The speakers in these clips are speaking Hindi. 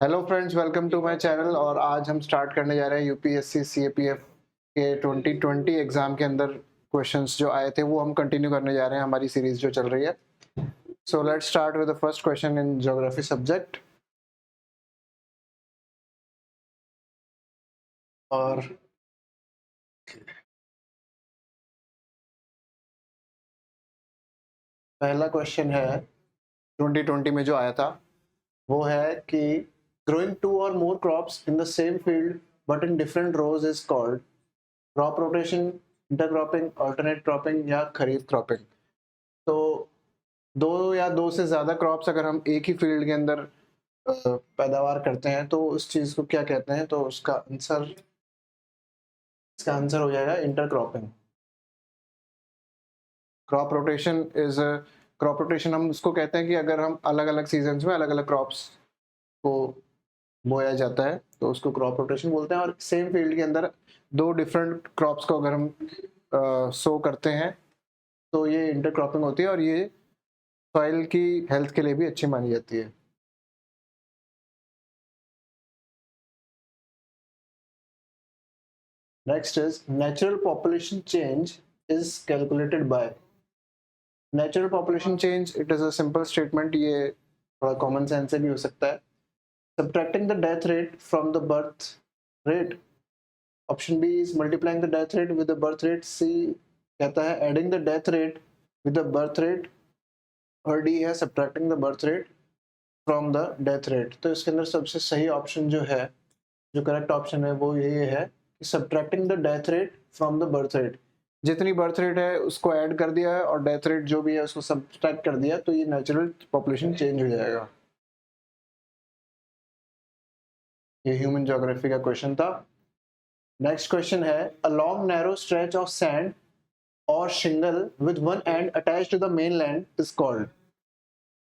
Hello friends, welcome to my channel. और आज हम स्टार्ट करने जा रहे हैं यूपीएससी सीएपीएफ के 2020 एग्जाम के अंदर क्वेश्चंस जो आए थे वो हम कंटिन्यू करने जा रहे हैं, हमारी सीरीज जो चल रही है। So let's start with the first question in geography subject. और पहला क्वेश्चन है 2020 में जो आया था, वो है कि ग्रोइंग टू और more crops in the same field but in different rows is called crop rotation, intercropping, alternate cropping या खरीफ क्रॉपिंग। तो दो या दो से ज्यादा क्रॉप्स अगर हम एक ही फील्ड के अंदर पैदावार करते हैं तो उस चीज को क्या कहते हैं? तो इसका आंसर हो जाएगा इंटरक्रॉपिंग। क्रॉप रोटेशन हम उसको कहते हैं कि अगर हम अलग अलग सीजन्स में अलग अलग क्रॉप्स को बोया जाता है तो उसको क्रॉप रोटेशन बोलते हैं। और सेम फील्ड के अंदर दो डिफरेंट क्रॉप्स को अगर हम सो करते हैं तो ये इंटरक्रॉपिंग होती है, और ये सॉइल की हेल्थ के लिए भी अच्छी मानी जाती है। Next is natural population change is calculated by. Natural population change, it is a simple statement, ये थोड़ा कॉमन सेंस से भी हो सकता है। Subtracting the death rate from the birth rate. Option B is multiplying the death rate with the birth rate. C कहता है adding the death rate with the birth rate, और D है subtracting the birth rate from the death rate। तो इसके अंदर सबसे सही ऑप्शन जो है, जो करेक्ट ऑप्शन है, वो ये है कि subtracting the death rate from the birth rate. जितनी बर्थ रेट है उसको ऐड कर दिया है और डेथ रेट जो भी है उसको सब्ट्रैक्ट कर दिया, तो ये नेचुरल पॉपुलेशन चेंज हो जाएगा। ये ह्यूमन ज्योग्राफी का क्वेश्चन था। नेक्स्ट क्वेश्चन है, a long narrow stretch of sand और shingle with one end attached to the mainland is called.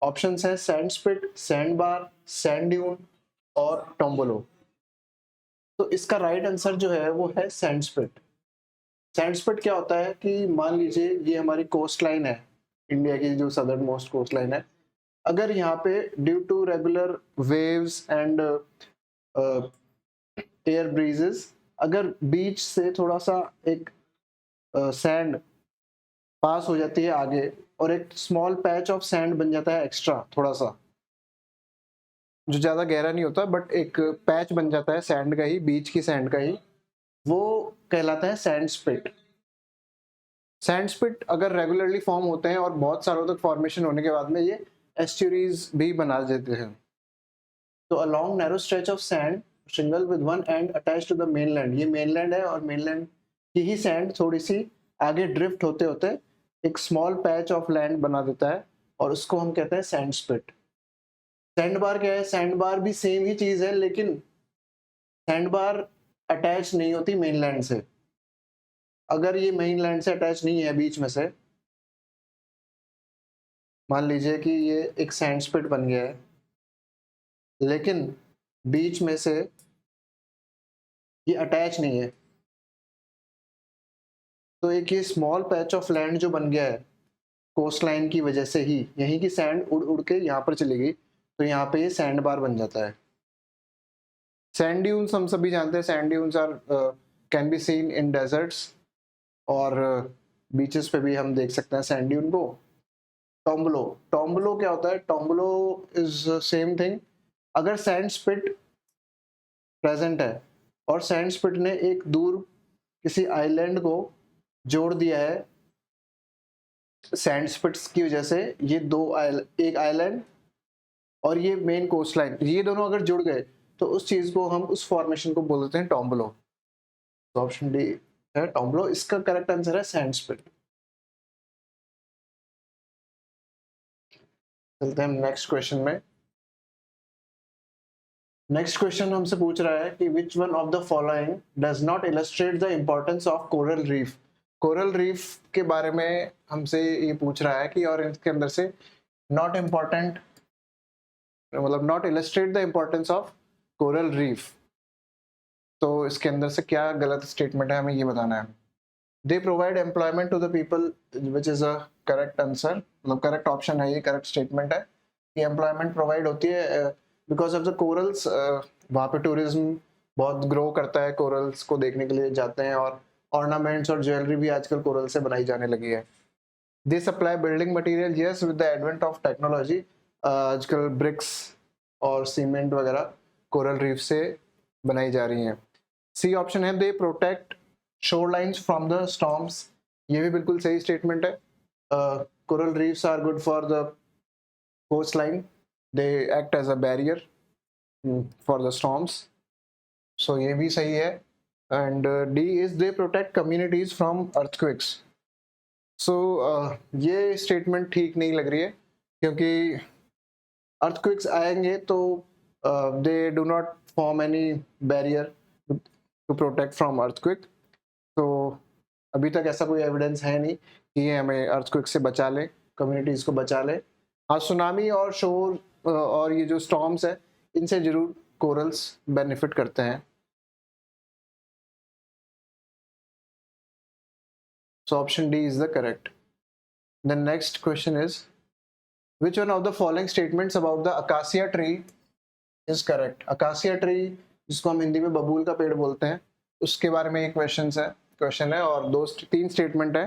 Options है sand spit, sand bar, sand dune और टोम्बोलो। तो इसका राइट आंसर जो है वो है सैंड स्पिट। सैंड स्पिट क्या होता है कि मान लीजिए ये हमारी कोस्ट लाइन है, इंडिया की जो सदर्न मोस्ट कोस्ट लाइन है। अगर यहाँ पे due to regular waves and air breezes, अगर बीच से थोड़ा सा एक सैंड पास हो जाती है आगे और एक स्मॉल पैच ऑफ सैंड बन जाता है एक्स्ट्रा, थोड़ा सा जो ज्यादा गहरा नहीं होता बट एक पैच बन जाता है सैंड का ही, बीच की सैंड का ही, वो कहलाता है सैंड स्पिट। सैंड स्पिट अगर रेगुलरली फॉर्म होते हैं और बहुत सालों तक फॉर्मेशन होने के बाद में ये एस्चुरीज भी बना देते हैं। तो a long narrow stretch of sand shingle with one end attached to the mainland, ये मेनलैंड है और मेनलैंड की ही सैंड थोड़ी सी आगे ड्रिफ्ट होते होते एक स्मॉल पैच ऑफ लैंड बना देता है और उसको हम कहते हैं सैंड स्पिट। सैंड बार क्या है? सैंड बार भी सेम ही चीज है, लेकिन सैंड बार अटैच नहीं होती मेनलैंड से। अगर ये मेनलैंड से अटैच नहीं है बीच में से, मान लीजिए कि ये एक सैंड स्पिट बन गया है लेकिन बीच में से ये अटैच नहीं है, तो एक ये स्मॉल पैच ऑफ लैंड जो बन गया है कोस्ट लाइन की वजह से ही, यहीं की सैंड उड़ उड़ के यहाँ पर चली गई, तो यहाँ पे ये सैंड बार बन जाता है। सैंड ड्यून्स हम सभी जानते हैं, sand dunes are can be seen in deserts, और बीचेस पे भी हम देख सकते हैं सैंड ड्यून को। टोम्बलो, टोम्बलो क्या होता है? टोम्बलो इज सेम थिंग। अगर सैंड स्पिट प्रेजेंट है और सैंड स्पिट ने एक दूर किसी आइलैंड को जोड़ दिया है सैंड स्पिट्स की वजह से, ये एक आइलैंड और ये मेन कोस्ट लाइन, ये दोनों अगर जुड़ गए तो उस चीज को हम, उस फॉर्मेशन को बोल देते हैं टोम्बलो। तो ऑप्शन डी है टोम्बलो, इसका करेक्ट आंसर है सैंड स्पिट। चलते हैं नेक्स्ट क्वेश्चन में। नेक्स्ट क्वेश्चन हमसे पूछ रहा है कि which one of the following does not illustrate the importance of coral reef. Coral reef के बारे में हमसे ये पूछ रहा है कि, और इसके अंदर से नॉट इम्पॉर्टेंट मतलब not illustrate the importance of coral reef. तो इसके अंदर से क्या गलत स्टेटमेंट है, हमें ये बताना है। They provide employment to the people, which is a correct answer, मतलब करेक्ट ऑप्शन है, ये करेक्ट स्टेटमेंट है कि एम्प्लॉयमेंट प्रोवाइड होती है बिकॉज ऑफ द कोरल्स वहाँ पे टूरिज्म बहुत ग्रो करता है, कोरल्स को देखने के लिए जाते हैं, और ऑर्नामेंट्स और ज्वेलरी भी आजकल कोरल से बनाई जाने लगी है। They supply building material, yes, with the advent of technology आजकल ब्रिक्स और सीमेंट वगैरह कोरल रीफ से बनाई जा रही हैं। सी ऑप्शन है, they protect shore lines from the storms, ये भी बिल्कुल सही स्टेटमेंट है। Coral reefs are good for the coast line, they act as a barrier for the storms, so ये भी सही है। And D is they protect communities from earthquakes. सो ये स्टेटमेंट ठीक नहीं लग रही है, क्योंकि अर्थक्वेक्स आएंगे तो they do not form any barrier to protect from earthquake. तो अभी तक ऐसा कोई एविडेंस है नहीं कि ये हमें अर्थक्वेक से बचा ले, कम्युनिटीज को बचा ले। हाँ, सुनामी और शोर और ये जो स्टॉर्म्स है, इनसे जरूर कोरल्स बेनिफिट करते हैं। So option D is the correct. The next question is, which one of the following statements about the acacia tree is correct? Acacia tree, जिसको हम हिंदी में बबूल का पेड़ बोलते हैं, उसके बारे में ये क्वेश्चन है और तीन स्टेटमेंट है।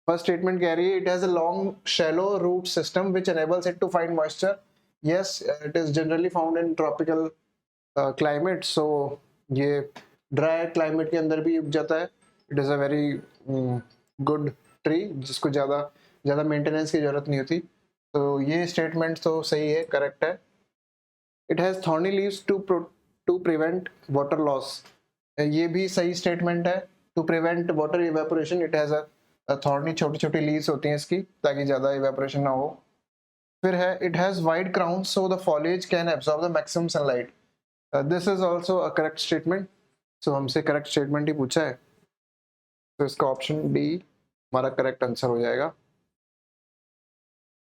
फर्स्ट स्टेटमेंट कह रही है, it has a long shallow root system विच enables it to find moisture. Yes, it is generally found in tropical climate, so ये ड्राई क्लाइमेट के अंदर भी उग जाता है। It is a very good tree, जिसको ज़्यादा मेंटेनेंस की ज़रूरत नहीं होती। तो ये स्टेटमेंट तो सही है, करेक्ट है। It has thorny leaves to prevent water loss, ये भी सही स्टेटमेंट है। To prevent water evaporation, it has a thorny, छोटी छोटी लीव्स होती हैं इसकी, ताकि ज़्यादा इवेपोरेशन ना हो। फिर है, it has wide crown so the foliage can absorb the maximum sunlight, this is also a correct statement. So हमसे करेक्ट स्टेटमेंट ही पूछा है, तो इसका ऑप्शन डी हमारा करेक्ट आंसर हो जाएगा।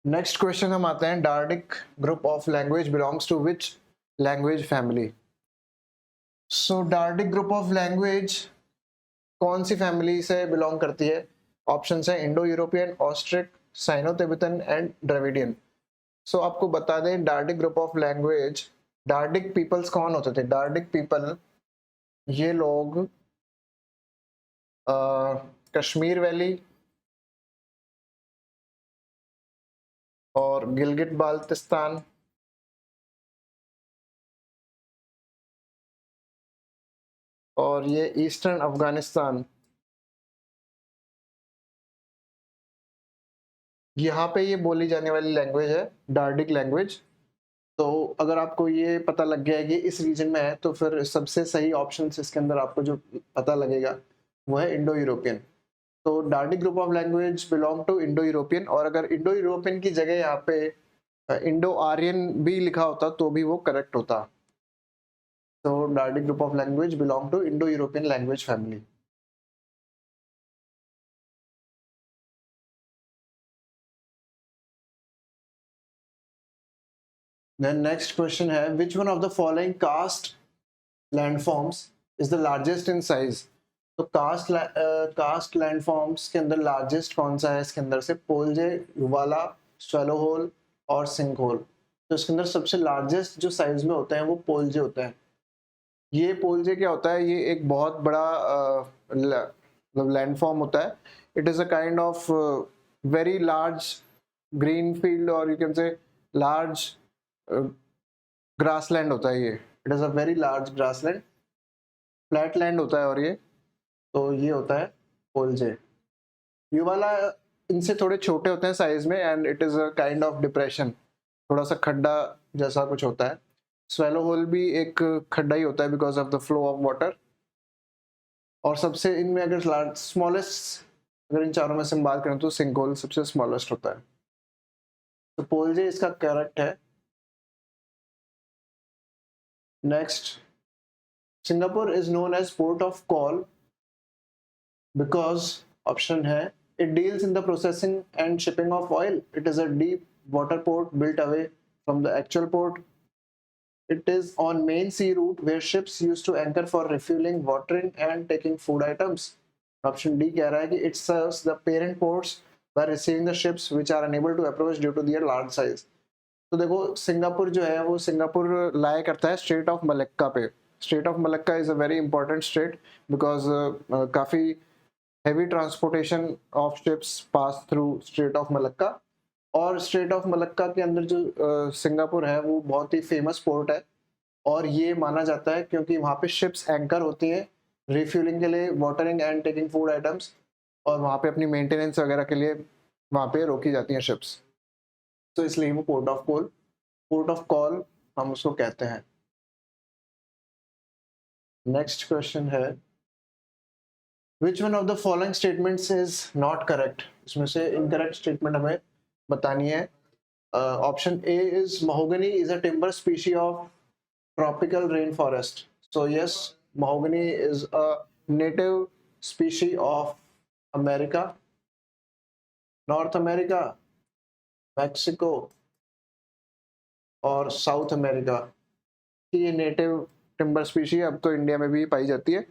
नेक्स्ट क्वेश्चन हम आते हैं, Dardic group of language belongs to which language family? So Dardic group of language कौन सी फैमिली से बिलोंग करती है? ऑप्शन है Indo European, Austric, cyano Tibetan and Dravidian. So आपको बता दें, Dardic group of language, Dardic peoples कौन होते थे? डार्डिक पीपल, ये लोग कश्मीर वैली और गिलगिट बाल्टिस्तान और ये ईस्टर्न अफगानिस्तान, यहाँ पे ये बोली जाने वाली लैंग्वेज है डार्डिक लैंग्वेज। तो अगर आपको ये पता लग गया है कि इस रीजन में है, तो फिर सबसे सही ऑप्शन इसके अंदर आपको जो पता लगेगा वो है इंडो यूरोपियन। तो Dardic group of language belong to Indo European, और अगर इंडो यूरोपियन की जगह यहाँ पे इंडो आर्यन भी लिखा होता तो भी वो करेक्ट होता। तो Dardic group of language belong to Indo European language family. Then next question है, which one of the following karst landforms is the largest in size? तो कास्ट लैंडफॉर्म्स के अंदर लार्जेस्ट कौन सा है? इसके अंदर से पोलजे, युवाला, स्वैलो होल और सिंक होल। तो इसके अंदर सबसे लार्जेस्ट जो साइज में होते हैं वो पोलजे होते हैं। ये पोलजे क्या होता है? ये एक बहुत बड़ा लैंडफॉर्म होता है। It is a kind of very large green field, और you can say large grassland होता है ये। It is a very large grassland, flat land होता है, और ये तो ये होता है पोलजे। युवाला इनसे थोड़े छोटे होते हैं साइज में, and it is a kind of depression, थोड़ा सा खड्डा जैसा कुछ होता है। स्वेलो होल भी एक खड्डा ही होता है because of the flow of water. और सबसे इनमें अगर स्मॉलेस्ट, अगर इन चारों में से हम बात करें तो सिंक होल सबसे स्मॉलेस्ट होता है। तो पोलजे इसका करेक्ट है। Next, Singapore is known as port of call because, option है, it deals in the processing and shipping of oil. It is a deep water port built away from the actual port. It is on main sea route where ships used to anchor for refueling, watering and taking food items. Option D कह रहा है कि it serves the parent ports by receiving the ships which are unable to approach due to their large size. तो देखो सिंगापुर जो है वो सिंगापुर लाया करता है स्ट्रेट ऑफ मलक्का पे। Strait of Malacca is a very important strait because काफ़ी heavy transportation of ships pass through strait of Malacca. और स्ट्रेट ऑफ मलक्का के अंदर जो सिंगापुर है वो बहुत ही फेमस पोर्ट है, और ये माना जाता है क्योंकि वहाँ पे शिप्स एंकर होती हैं रिफ्यूलिंग के लिए, watering and taking food items, और वहाँ पे अपनी मेंटेनेंस वगैरह के लिए वहाँ पे रोकी जाती हैं शिप्स। तो इसलिए वो पोर्ट ऑफ कॉल हम उसको कहते हैं। नेक्स्ट क्वेश्चन है which one of the following statements is not correct. इसमें से इनकरेक्ट स्टेटमेंट हमें बतानी है। Option A is mahogany is a timber species of tropical rain forest. So yes, mahogany is a native species of America, North America, Mexico और साउथ अमेरिका। ये नेटिव टिम्बर स्पीशी अब तो इंडिया में भी पाई जाती है,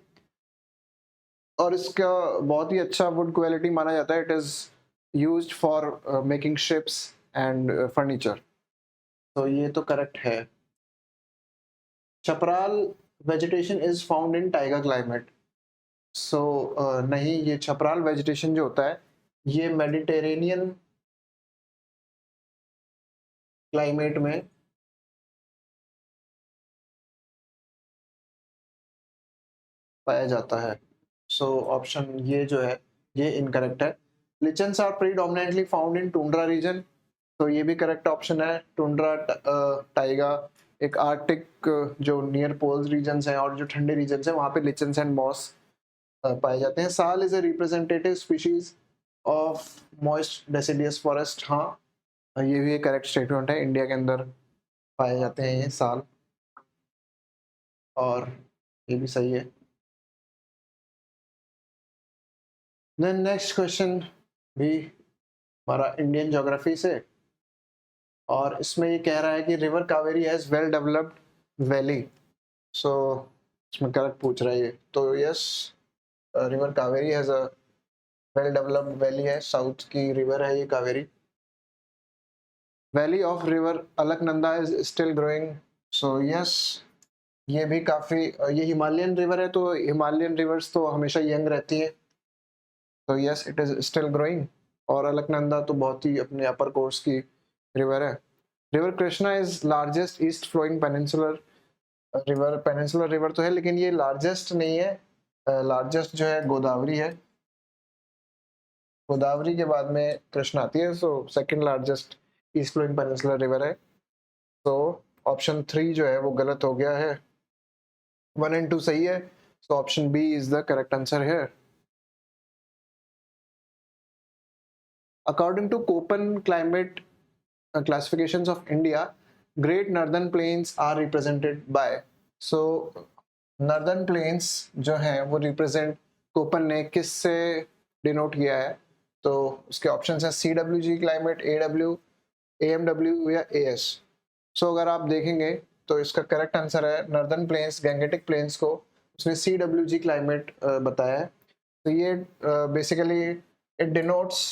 और इसका बहुत ही अच्छा वुड क्वालिटी माना जाता है। It is used for making ships and furniture. तो ये तो करेक्ट है। Chaparral vegetation is found in taiga climate. So नहीं, ये छपराल वेजिटेशन जो होता है ये मेडिटेरेनियन क्लाइमेट में पाया जाता है। सो ऑप्शन ये जो है ये इनकरेक्ट है। Lichens are predominantly found in tundra region. तो ये भी करेक्ट ऑप्शन है। टुंड्रा टाइगा एक आर्कटिक जो नियर पोल्स रीजन्स हैं और जो ठंडे रीजन्स हैं वहाँ पे लिचन्स एंड मॉस पाए जाते हैं। साल is a representative species of moist deciduous forest. हाँ, ये भी एक करेक्ट स्टेटमेंट है। इंडिया के अंदर पाए जाते हैं ये साल, और ये भी सही है। देन नेक्स्ट क्वेश्चन भी हमारा इंडियन ज्योग्राफी से, और इसमें ये कह रहा है कि river Kaveri has well developed valley. So इसमें करेक्ट पूछ रहा है ये, तो yes, river Kaveri has a well developed valley है। साउथ की रिवर है ये Kaveri. Valley of river Alaknanda is still growing. So yes, ये भी काफी ये हिमालयन रिवर है, तो हिमालयन रिवर्स तो हमेशा यंग रहती है। तो yes, it is still growing. और अलकनंदा तो बहुत ही अपने अपर कोर्स की रिवर है। River Krishna is largest east flowing peninsular river. Peninsular river तो है लेकिन ये लार्जेस्ट नहीं है। लार्जेस्ट जो है गोदावरी है। गोदावरी के बाद में कृष्णा आती है, so second largest east flowing peninsular river है। तो ऑप्शन 3 जो है वो गलत हो गया है। 1 एंड 2 सही है, so option B is the correct answer है। According to Koppen climate classifications of India, Great Northern Plains are represented by। So Northern Plains जो हैं वो represent कोपन ने किस से डिनोट किया है? तो उसके ऑप्शंस हैं CWG क्लाइमेट, AW, AMW या AS। सो अगर आप देखेंगे तो इसका करेक्ट आंसर है नॉर्दर्न प्लेन्स, गैंगेटिक प्लेन्स को उसने CWG क्लाइमेट बताया है। तो ये basically it denotes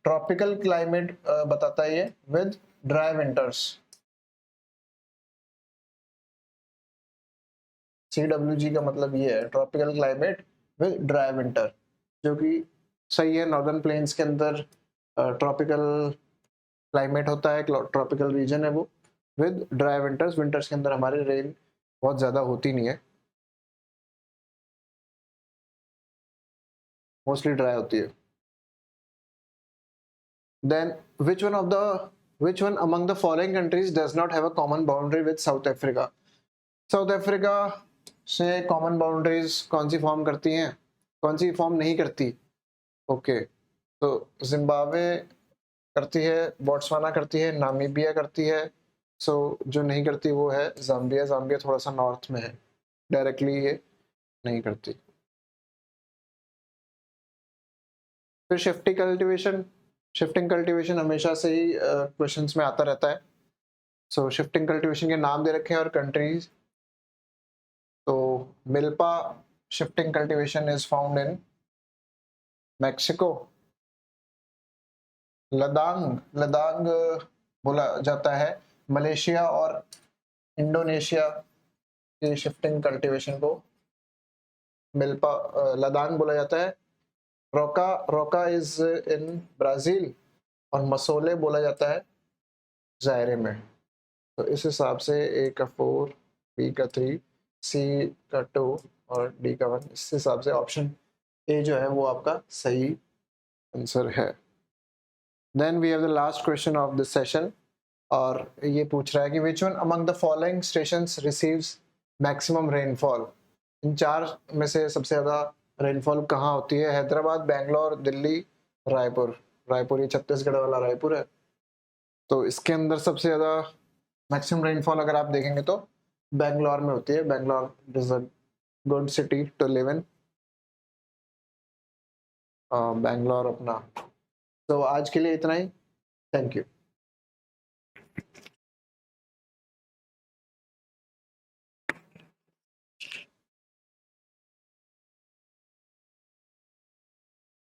tropical climate बताता है ये विद ड्राई विंटर्स। CWG का मतलब ये है tropical climate with dry winter, जो कि सही है। नॉर्दर्न प्लेन्स के अंदर ट्रॉपिकल क्लाइमेट होता है, ट्रॉपिकल रीजन है वो, विद ड्राई विंटर्स। विंटर्स के अंदर हमारे रेन बहुत ज़्यादा होती नहीं है, मोस्टली ड्राई होती है। Then which one among the following countries does not have a common boundary with South Africa? South Africa से कॉमन बाउंड्रीज कौन सी फॉर्म करती हैं, कौन सी फॉर्म नहीं करती? ओके, तो जिम्बाब्वे करती है, बोट्सवाना करती है, नामीबिया करती है। सो जो नहीं करती वो है जाम्बिया। जाम्बिया थोड़ा सा नॉर्थ में है, डायरेक्टली ये नहीं करती। फिर शिफ्टिंग कल्टीवेशन हमेशा से ही क्वेश्चंस में आता रहता है। सो शिफ्टिंग कल्टीवेशन के नाम दे रखे हैं और कंट्रीज। तो milpa shifting cultivation is found in Mexico, ladang ladang बोला जाता है मलेशिया और इंडोनेशिया की शिफ्टिंग कल्टीवेशन को मिल्पा लदांग बोला जाता है। रोका रोका इज इन ब्राजील और मसोले बोला जाता है जायरे में। तो इस हिसाब से ए का 4, बी का 3, सी का 2 और डी का 1, इस हिसाब से ऑप्शन ए जो है वो आपका सही आंसर है। Then we have the last question of this session और ये पूछ रहा है कि which one among the following stations receives maximum rainfall. इन चार में से सबसे ज़्यादा रेनफॉल कहाँ होती है? हैदराबाद, बेंगलोर, दिल्ली, रायपुर। रायपुर ये छत्तीसगढ़ वाला रायपुर है। तो इसके अंदर सबसे ज़्यादा मैक्सिमम रेनफॉल अगर आप देखेंगे तो बेंगलोर में होती है। Bangalore is a good city to live in. Bangalore अपना। तो आज के लिए इतना ही। Thank you.